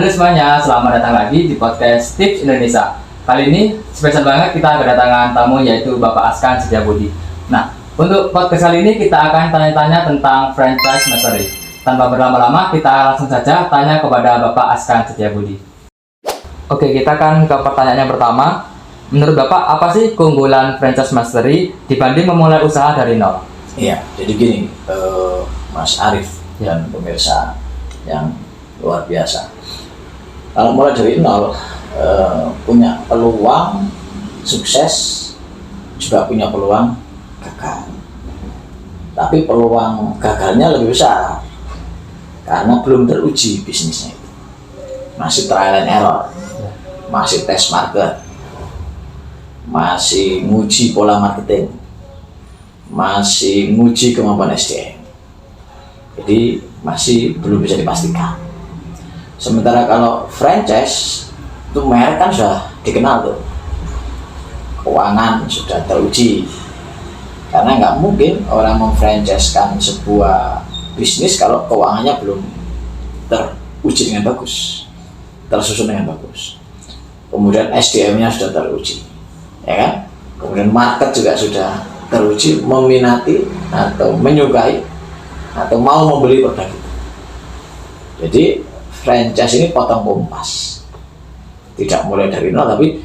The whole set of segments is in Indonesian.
Halo semuanya, selamat datang lagi di podcast Tips Indonesia. Kali ini spesial banget kita kedatangan tamu yaitu Bapak Askan Setiabudi. Nah, untuk podcast kali ini kita akan tanya-tanya tentang franchise mastery. Tanpa berlama-lama, kita langsung saja tanya kepada Bapak Askan Setiabudi. Oke, kita akan ke pertanyaan yang pertama. Menurut Bapak, apa sih keunggulan franchise mastery dibanding memulai usaha dari nol? Iya, jadi gini, Mas Arif dan pemirsa yang luar biasa. Kalau mulai dari nol, punya peluang sukses, juga punya peluang gagal. Tapi peluang gagalnya lebih besar karena belum teruji bisnisnya itu. Masih trial and error, masih test market, masih nguji pola marketing, masih nguji kemampuan SDM. Jadi masih belum bisa dipastikan. Sementara kalau franchise itu merek kan sudah dikenal tuh, keuangan sudah teruji. Karena nggak mungkin orang memfranchise-kan sebuah bisnis kalau keuangannya belum teruji dengan bagus, tersusun dengan bagus. Kemudian SDM-nya sudah teruji, ya kan? Kemudian market juga sudah teruji, meminati atau menyukai atau mau membeli produk itu. Jadi franchise ini potong kompas, tidak mulai dari nol tapi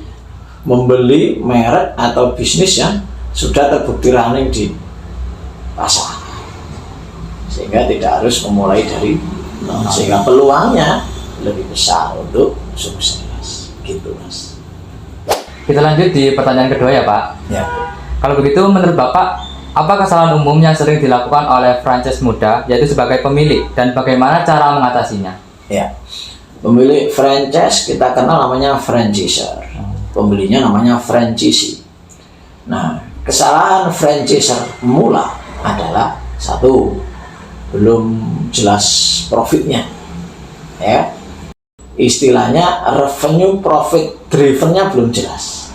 membeli merek atau bisnis yang sudah terbukti running di pasar, sehingga tidak harus memulai dari nol, sehingga peluangnya lebih besar untuk sukses, gitu Mas. Kita lanjut di pertanyaan kedua ya Pak. Ya. Kalau begitu, menurut Bapak, apa kesalahan umum yang sering dilakukan oleh franchise muda, yaitu sebagai pemilik, dan bagaimana cara mengatasinya? Ya, pemilik franchise kita kenal namanya franchisor, pembelinya namanya franchisee. Nah, kesalahan franchisor pemula adalah satu, belum jelas profitnya, ya. Istilahnya revenue profit drivennya belum jelas.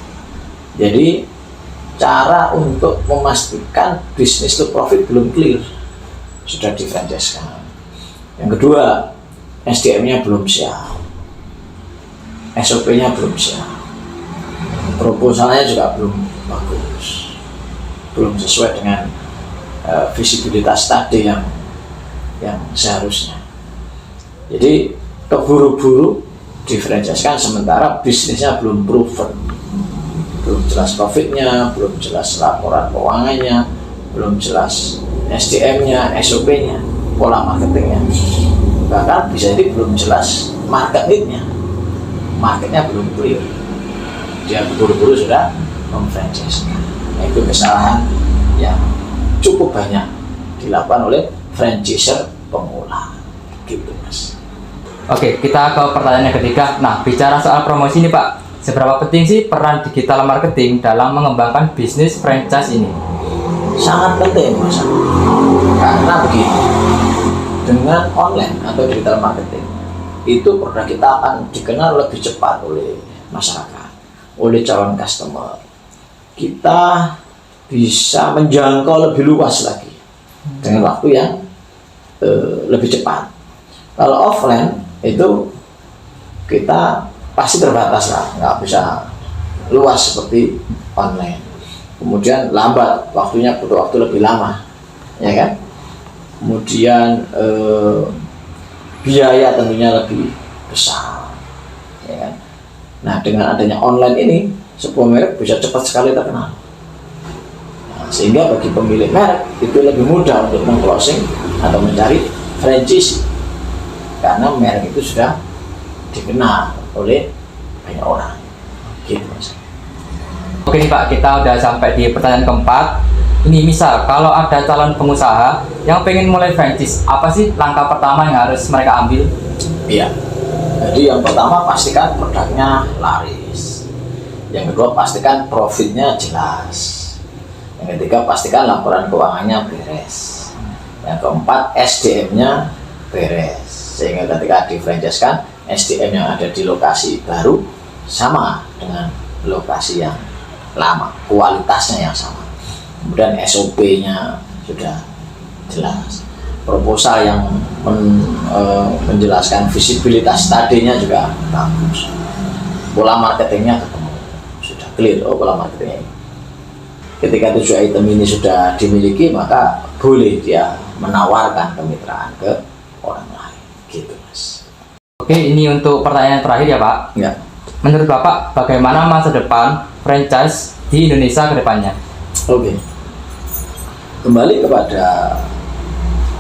Jadi cara untuk memastikan bisnis itu profit belum clear, sudah difranchise-kan. Yang kedua, SDM-nya belum siap, SOP-nya belum siap, proposalnya juga belum bagus, belum sesuai dengan visibilitas tadi yang seharusnya. Jadi keburu-buru difranchise-kan sementara bisnisnya belum proven, belum jelas profitnya, belum jelas laporan keuangannya, belum jelas SDM-nya, SOP-nya, pola marketingnya. Bahkan bisa jadi belum jelas market need-nya, marketnya belum clear, dia buru-buru sudah memfranchise. Nah, itu kesalahan yang cukup banyak dilakukan oleh franchisor pemula, gitu Mas. Oke, kita ke pertanyaan yang ketiga. Nah, bicara soal promosi nih Pak, seberapa penting sih peran digital marketing dalam mengembangkan bisnis franchise ini? Sangat penting Mas, karena begini, dengan online atau digital marketing itu produk kita akan dikenal lebih cepat oleh masyarakat, oleh calon customer. Kita bisa menjangkau lebih luas lagi dengan waktu yang lebih cepat. Kalau offline itu kita pasti terbatas lah, nggak bisa luas seperti online. Kemudian lambat, waktunya butuh waktu lebih lama, ya kan? Kemudian biaya tentunya lebih besar, ya kan? Nah, dengan adanya online ini sebuah merek bisa cepat sekali terkenal. Nah, sehingga bagi pemilik merek itu lebih mudah untuk meng-closing atau mencari franchise karena merek itu sudah dikenal oleh banyak orang, gitu Mas. Oke nih Pak, kita udah sampai di pertanyaan keempat. Ini misal, kalau ada calon pengusaha yang pengen mulai franchise, apa sih langkah pertama yang harus mereka ambil? Iya, jadi yang pertama pastikan produknya laris. Yang kedua pastikan profitnya jelas. Yang ketiga pastikan laporan keuangannya beres. Yang keempat SDM-nya beres. Sehingga ketika difranchise-kan, SDM yang ada di lokasi baru sama dengan lokasi yang lama, kualitasnya yang sama. Kemudian SOP-nya sudah jelas, proposal yang menjelaskan visibilitas tadinya juga bagus, pola marketingnya ketemu, sudah clear pola marketingnya. Ketika 7 item ini sudah dimiliki, maka boleh dia menawarkan kemitraan ke orang lain, gitu Mas. Oke, ini untuk pertanyaan terakhir ya Pak. Ya. Menurut Bapak, bagaimana masa depan franchise di Indonesia ke depannya? Oke. Kembali kepada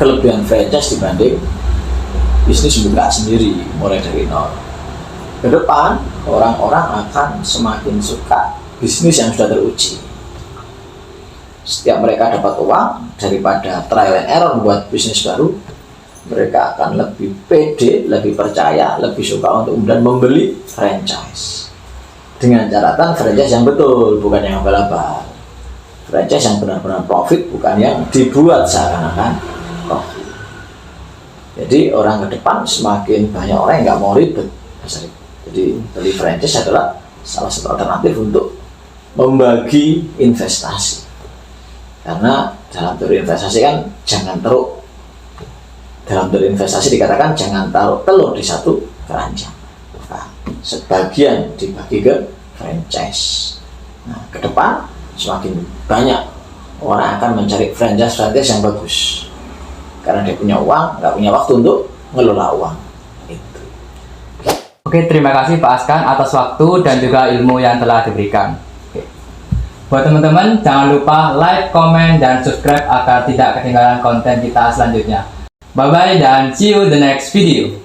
kelebihan franchise dibanding bisnis buka sendiri mulai dari nol. Ke depan, orang-orang akan semakin suka bisnis yang sudah teruji. Setiap mereka dapat uang daripada trial and error buat bisnis baru, mereka akan lebih pede, lebih percaya, lebih suka untuk kemudian membeli franchise. Dengan catatan franchise yang betul, bukan yang abal-abal. Franchise yang benar-benar profit, bukan yang dibuat seakan-akan profit. Jadi orang ke depan semakin banyak orang yang nggak mau ribet. Jadi beli franchise adalah salah satu alternatif untuk membagi investasi. Karena dalam teori investasi kan jangan teruk. Dalam teori investasi dikatakan jangan taruh telur di satu keranjang. Nah, sebagian dibagi ke franchise. Nah, ke depan semakin banyak orang akan mencari franchise yang bagus. Karena dia punya uang, nggak punya waktu untuk ngelola uang. Itu. Oke, terima kasih Pak Askan atas waktu dan juga ilmu yang telah diberikan. Oke. Buat teman-teman, jangan lupa like, comment, dan subscribe agar tidak ketinggalan konten kita selanjutnya. Bye-bye dan see you the next video.